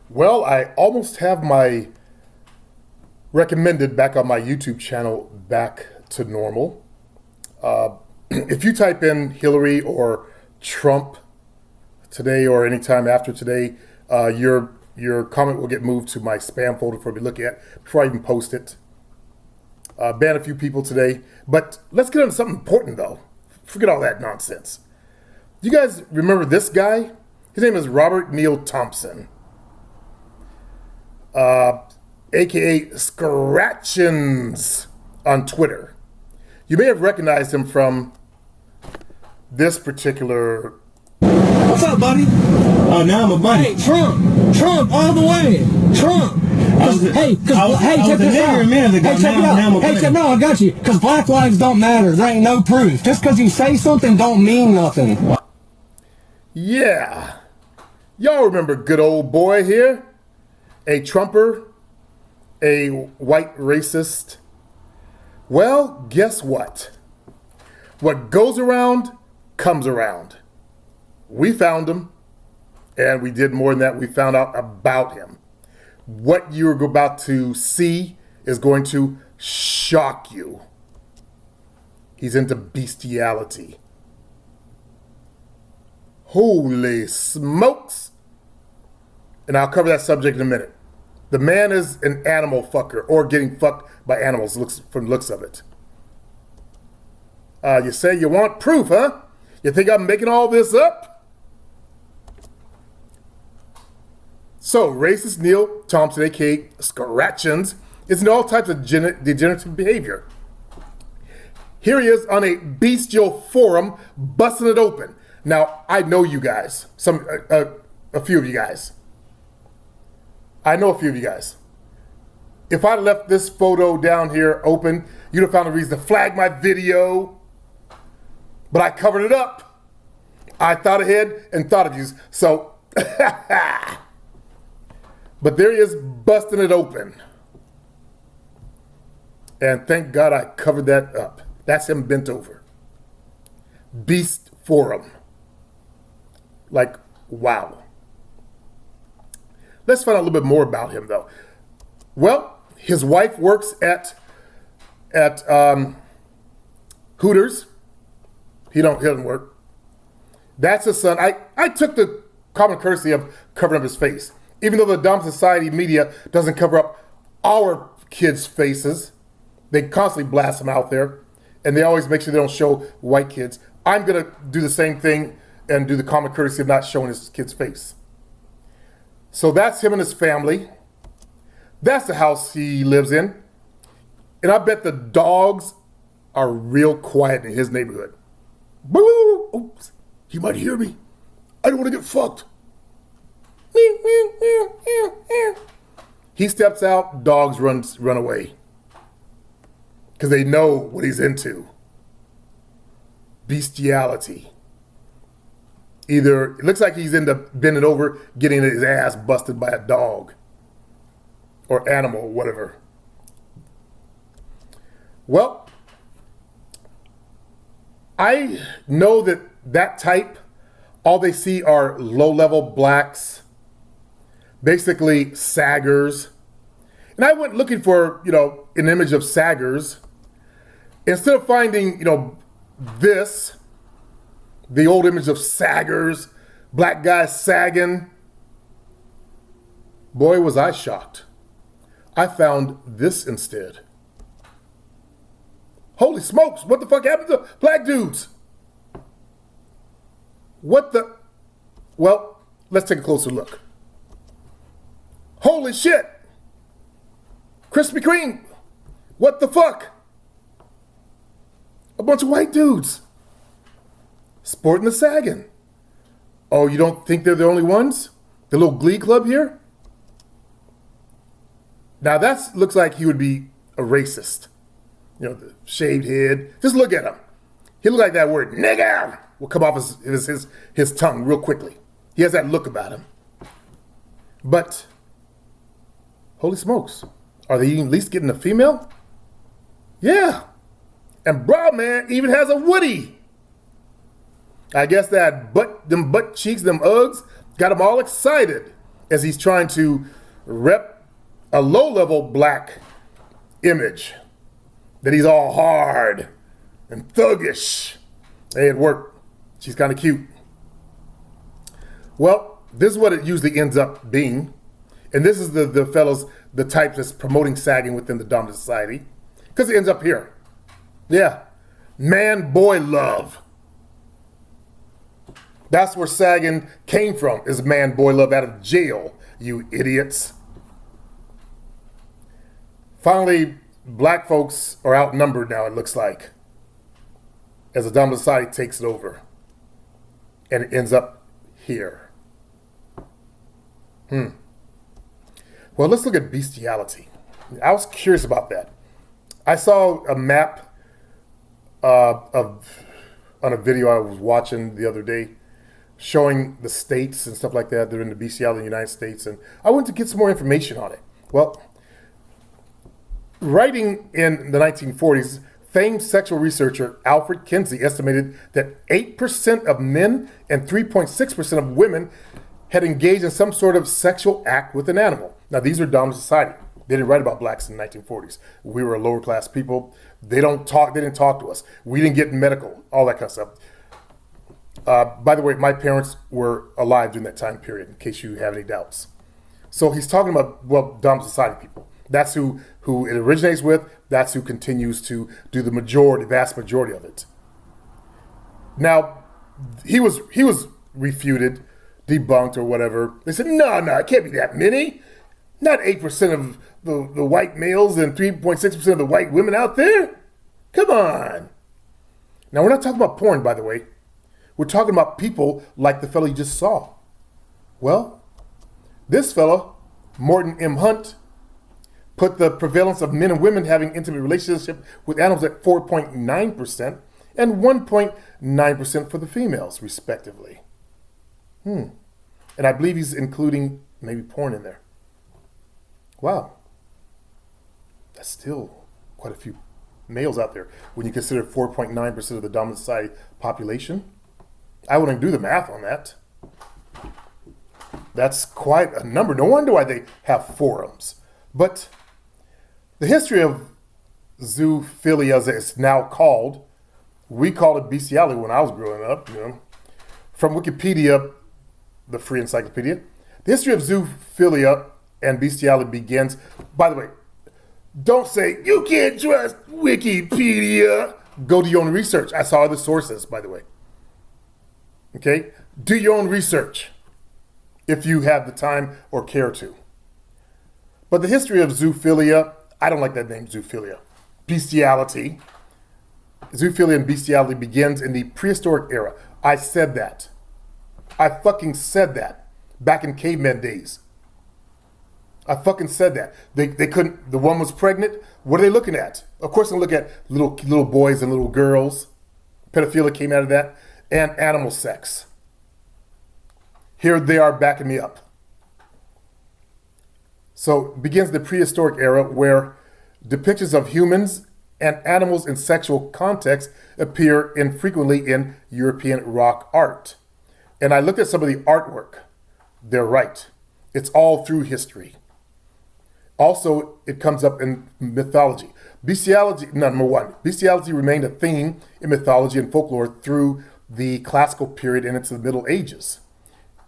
Well, I almost have my recommended back on my YouTube channel back to normal. If you type in Hillary or Trump today or anytime after today, your comment will get moved to my spam folder for me to look at before I even post it. Ban a few people today, but let's get into something important though. Forget all that nonsense. You guys remember this guy? His name is Robert Neal Thompson, aka Scratchins on Twitter. You may have recognized him from this particular. What's up, buddy? Oh, now I'm a buddy. Hey, Trump, all the way. Trump. Hey, check this out. Hey, check it out. Hey, no, I got you. Because black lives don't matter. There ain't no proof. Just because you say something don't mean nothing. Yeah. Y'all remember good old boy here? A Trumper? A white racist? Well, guess what? What goes around comes around. We found him, and we did more than that. We found out about him. What you're about to see is going to shock you. He's into bestiality. Holy smokes! And I'll cover that subject in a minute. The man is an animal fucker, or getting fucked by animals from the looks of it. You say you want proof, huh? You think I'm making all this up? So, racist Neal Thompson, aka Scratchins, is in all types of degenerative behavior. Here he is on a bestial forum, busting it open. Now, I know you guys, a few of you guys. I know a few of you guys. If I left this photo down here open, you'd have found a reason to flag my video, but I covered it up. I thought ahead and thought of you. So, but there he is busting it open. And thank God I covered that up. That's him bent over. Beast Forum. Like, wow. Let's find out a little bit more about him though. Well, his wife works at Hooters. He doesn't work. That's his son. I took the common courtesy of covering up his face. Even though the dumb society media doesn't cover up our kids' faces, they constantly blast them out there, and they always make sure they don't show white kids. I'm gonna do the same thing and do the common courtesy of not showing his kid's face. So that's him and his family. That's the house he lives in. And I bet the dogs are real quiet in his neighborhood. Boo! Oops, he might hear me. I don't want to get fucked. He steps out, dogs run away. Because they know what he's into. Bestiality. Either, it looks like he's into bending over, getting his ass busted by a dog. Or animal, or whatever. Well, I know that type, all they see are low-level blacks, basically saggers. And I went looking for, an image of saggers. Instead of finding, this, the old image of saggers, black guys sagging, boy, was I shocked. I found this instead. Holy smokes, what the fuck happened to black dudes? Well, let's take a closer look. Holy shit. Krispy Kreme, what the fuck? A bunch of white dudes sporting the sagging. Oh, you don't think they're the only ones? The little glee club here? Now that looks like he would be a racist. The shaved head. Just look at him. He look like that word, nigger, will come off his tongue real quickly. He has that look about him. But, holy smokes, are they at least getting a female? Yeah. And bro, man, even has a Woody. I guess them butt cheeks, them Uggs, got them all excited. as he's trying to rep a low-level black image, that he's all hard and thuggish. Hey, it worked. She's kind of cute. Well, this is what it usually ends up being. And this is the fellows, the type that's promoting sagging within the dominant society. Because it ends up here. Yeah. Man-boy love. That's where sagging came from, is man-boy love out of jail, you idiots. Finally, black folks are outnumbered now, it looks like, as the dominant society takes it over. And it ends up here. Well, let's look at bestiality. I was curious about that. I saw a map on a video I was watching the other day showing the states and stuff like that. They're in the bestiality in the United States. And I wanted to get some more information on it. Well, writing in the 1940s, famed sexual researcher Alfred Kinsey estimated that 8% of men and 3.6% of women had engaged in some sort of sexual act with an animal. Now, these are dominant society. They didn't write about blacks in the 1940s. We were a lower class people. They didn't talk to us. We didn't get medical, all that kind of stuff. By the way, my parents were alive during that time period, in case you have any doubts. So he's talking about, well, dominant society people. That's who it originates with. That's who continues to do the vast majority of it. Now, he was refuted, debunked or whatever. They said, no, it can't be that many. Not 8% of the white males and 3.6% of the white women out there. Come on. Now, we're not talking about porn, by the way. We're talking about people like the fellow you just saw. Well, this fellow, Morton M. Hunt, put the prevalence of men and women having intimate relationship with animals at 4.9% and 1.9% for the females, respectively. And I believe he's including maybe porn in there. Wow. That's still quite a few males out there when you consider 4.9% of the dominant society population. I wouldn't do the math on that. That's quite a number. No wonder why they have forums. But the history of zoophilia, as it's now called, we called it bestiality when I was growing up. From Wikipedia, the free encyclopedia, the history of zoophilia and bestiality begins. By the way, don't say you can't trust Wikipedia. Go do your own research. I saw other sources, by the way. Okay, do your own research if you have the time or care to. But the history of zoophilia, I don't like that name, zoophilia. Bestiality. Zoophilia and bestiality begins in the prehistoric era. I said that. I fucking said that back in caveman days. I fucking said that. They couldn't, the woman was pregnant. What are they looking at? Of course they look at little boys and little girls. Pedophilia came out of that. And animal sex. Here they are backing me up. So it begins the prehistoric era where depictions of humans and animals in sexual context appear infrequently in European rock art. And I looked at some of the artwork. They're right. It's all through history. Also, it comes up in mythology. Bestiality, number one, bestiality remained a theme in mythology and folklore through the classical period and into the Middle Ages,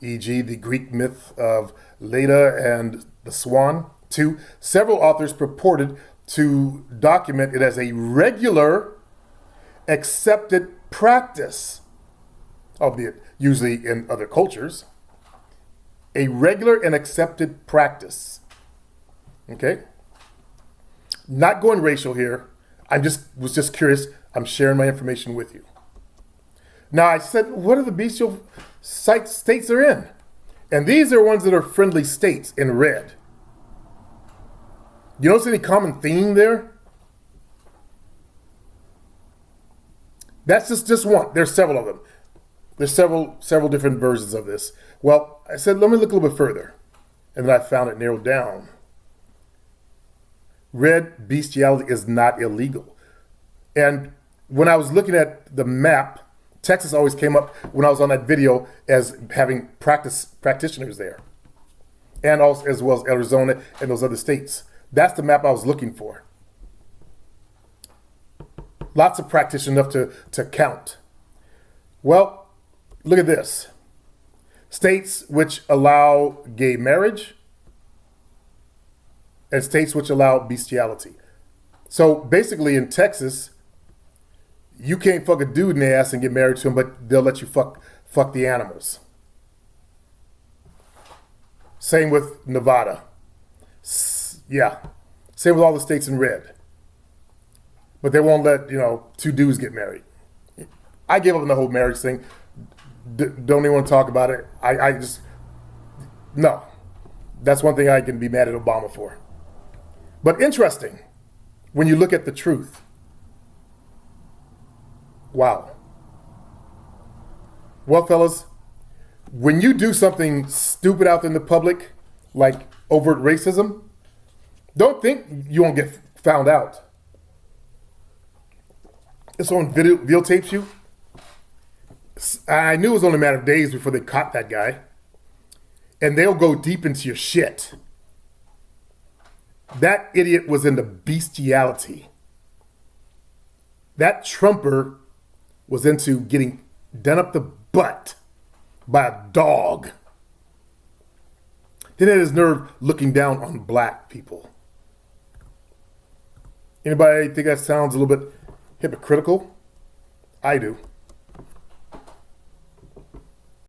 e.g. the Greek myth of Leda and the Swan. 2, several authors purported to document it as a regular, accepted practice, albeit usually in other cultures. A regular and accepted practice. Okay? Not going racial here. Was just curious. I'm sharing my information with you. Now, I said, what are the bestial states they're in? And these are ones that are friendly states in red. You notice any common theme there? That's just one. There's several of them. There's several different versions of this. Well, I said, let me look a little bit further. And then I found it narrowed down. Red bestiality is not illegal. And when I was looking at the map, Texas always came up when I was on that video as having practitioners there. and also as well as Arizona and those other states. That's the map I was looking for. Lots of practitioners enough to count. Well, look at this. States which allow gay marriage and states which allow bestiality. So basically in Texas, you can't fuck a dude in the ass and get married to him, but they'll let you fuck the animals. Same with Nevada. Yeah. Same with all the states in red. But they won't let, two dudes get married. I gave up on the whole marriage thing. Don't even want to talk about it. I just, no. That's one thing I can be mad at Obama for. But interesting, when you look at the truth. Wow. Well, fellas, when you do something stupid out in the public, like overt racism, don't think you won't get found out. If someone videotapes you, I knew it was only a matter of days before they caught that guy. And they'll go deep into your shit. That idiot was into bestiality. That Trumper was into getting done up the butt by a dog. Then had his nerve looking down on black people. Anybody think that sounds a little bit hypocritical? I do.